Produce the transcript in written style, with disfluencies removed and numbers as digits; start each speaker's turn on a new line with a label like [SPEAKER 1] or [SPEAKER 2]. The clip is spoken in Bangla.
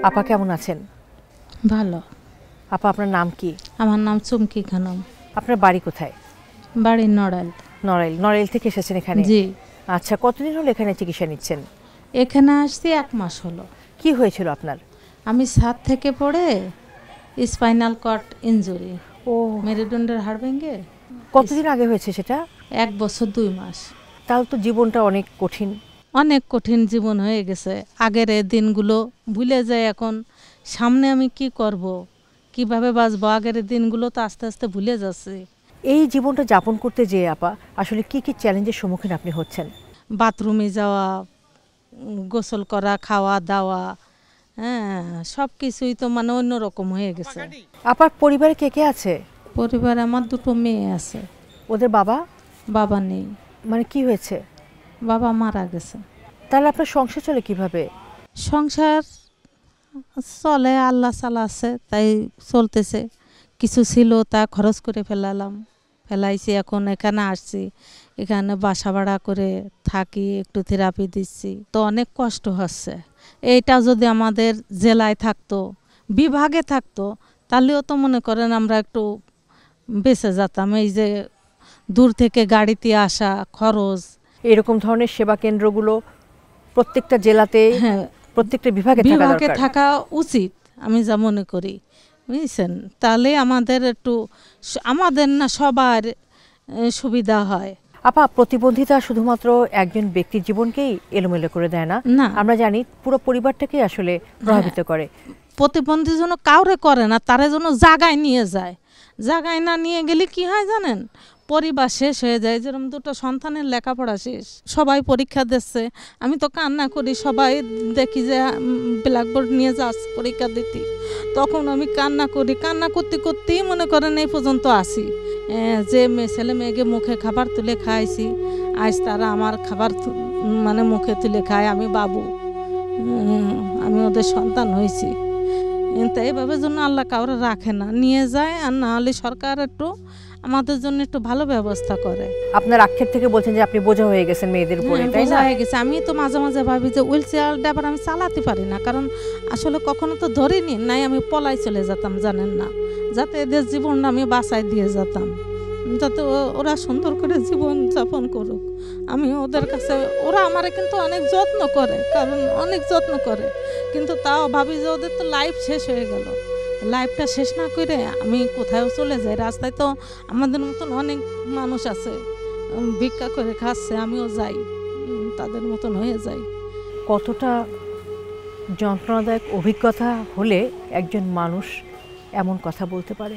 [SPEAKER 1] আপা কেমন আছেন?
[SPEAKER 2] ভালো।
[SPEAKER 1] আপা আপনার নাম কি?
[SPEAKER 2] আমার নাম চুমকি খানম।
[SPEAKER 1] আপনার বাড়ি কোথায়?
[SPEAKER 2] বাড়ি নড়াইল।
[SPEAKER 1] নড়াইল। নড়াইল থেকে এসেছেন এখানে?
[SPEAKER 2] জি।
[SPEAKER 1] আচ্ছা, কতদিন হলো এখানে চিকিৎসা নিচ্ছেন?
[SPEAKER 2] এখানে আসছি 1 মাস হলো।
[SPEAKER 1] কি হয়েছিল আপনার?
[SPEAKER 2] আমি ছাদ থেকে পড়ে স্পাইনাল কর্ড ইনজুরি,
[SPEAKER 1] ও,
[SPEAKER 2] মেরুদণ্ডের হাড় ভেঙে।
[SPEAKER 1] কতদিন আগে হয়েছে সেটা?
[SPEAKER 2] 1 বছর 2 মাস।
[SPEAKER 1] তাহলে তো জীবনটা অনেক কঠিন।
[SPEAKER 2] অনেক কঠিন জীবন হয়ে গেছে। আগের এই দিনগুলো ভুলে যায় এখন। সামনে আমি কি করব, কিভাবে বাঁচবো, আগের দিনগুলো তো আস্তে আস্তে ভুলে যাচ্ছে।
[SPEAKER 1] এই জীবনটা যাপন করতে যেয়ে আপা আসলে কি কি চ্যালেঞ্জের সম্মুখীন আপনি হচ্ছেন?
[SPEAKER 2] বাথরুমে যাওয়া, গোসল করা, খাওয়া দাওয়া, হ্যাঁ, সব কিছুই তো মানে অন্যরকম হয়ে গেছে।
[SPEAKER 1] আপার পরিবারে কে কে আছে?
[SPEAKER 2] পরিবারে আমার 2টো মেয়ে আছে।
[SPEAKER 1] ওদের বাবা?
[SPEAKER 2] বাবা নেই।
[SPEAKER 1] মানে কি হয়েছে?
[SPEAKER 2] বাবা মারা গেছে।
[SPEAKER 1] তাহলে আপনার সংসার চলে কিভাবে?
[SPEAKER 2] সংসার চলে, আল্লাহ চালাচ্ছে, তাই চলতেছে। কিছু ছিল তা খরচ করে ফেলাইছি। এখন এখানে আসছি, এখানে বাসা ভাড়া করে থাকি, একটু থেরাপি দিচ্ছি, তো অনেক কষ্ট হচ্ছে। এইটা যদি আমাদের জেলায় থাকতো, বিভাগে থাকতো, তাহলেও তো মনে করেন আমরা একটু বেঁচে যেতাম। এই যে দূর থেকে গাড়িতে আসা খরচ।
[SPEAKER 1] এরকম ধরনের সেবা কেন্দ্রগুলো প্রত্যেকটা জেলাতে,
[SPEAKER 2] হ্যাঁ,
[SPEAKER 1] প্রত্যেকটা বিভাগে
[SPEAKER 2] থাকা উচিত আমি যা মনে করি, বুঝছেন? তাহলে আমাদের একটু, আমাদের না সবার সুবিধা হয়।
[SPEAKER 1] আপা, প্রতিবন্ধিতা শুধুমাত্র একজন ব্যক্তির জীবনকেই এলোমেলো করে দেয় না, আমরা জানি পুরো পরিবারটাকেই আসলে প্রভাবিত করে।
[SPEAKER 2] প্রতিবন্ধী যেন কাউরে করে না, তারা যেন জায়গায় নিয়ে যায়। জায়গায় না নিয়ে গেলে কি হয় জানেন, পরিবার শেষ হয়ে যায়। যেরকম 2টো সন্তানের লেখাপড়া শেষ, সবাই পরীক্ষা দিচ্ছে, আমি তো কান্না করি। সবাই দেখি যে ব্ল্যাকবোর্ড নিয়ে যাচ্ছে পরীক্ষা দিতে, তখন আমি কান্না করি। কান্না করতে করতেই মনে করেন এই পর্যন্ত আসি। যে ছেলে মেয়েকে মুখে খাবার তুলে খাইছি, আজ তারা আমার খাবার মানে মুখে তুলে খায়। আমি বাবু, আমি ওদের সন্তান হয়েছি। কিন্তু এইভাবে জন্য আল্লাহ কাউরে রাখে না, নিয়ে যায়। আর না হলে সরকার একটু আমাদের জন্য একটু ভালো ব্যবস্থা করে।
[SPEAKER 1] আপনার আক্ষেপ থেকে বলছেন যে আপনি বোঝা হয়ে গেছেন মেয়েদের উপরে, তাই না?
[SPEAKER 2] হয়ে গেছে। আমি তো মাঝে মাঝে ভাবি যে হুইল চেয়ারটা আবার আমি চালাতে পারি না, কারণ আসলে কখনো তো ধরিনি নাই। আমি পলাই চলে যেতাম, জানেন না, যাতে এদের জীবনটা আমি বাঁচাই দিয়ে যেতাম, যাতে ওরা সুন্দর করে জীবন যাপন করুক। আমি ওদের কাছে, ওরা আমারে কিন্তু অনেক যত্ন করে, কারণ অনেক যত্ন করে, কিন্তু তাও ভাবি যে ওদের তো লাইফ শেষ হয়ে গেল। লাইফটা শেষ না করে আমি কোথাও চলে যাই। রাস্তায় তো আমাদের মতন অনেক মানুষ আছে, ভিক্ষা করে খাচ্ছে, আমিও যাই, তাদের মতন হয়ে যাই।
[SPEAKER 1] কতটা যন্ত্রণাদায়ক অভিজ্ঞতা হলে একজন মানুষ এমন কথা বলতে পারে?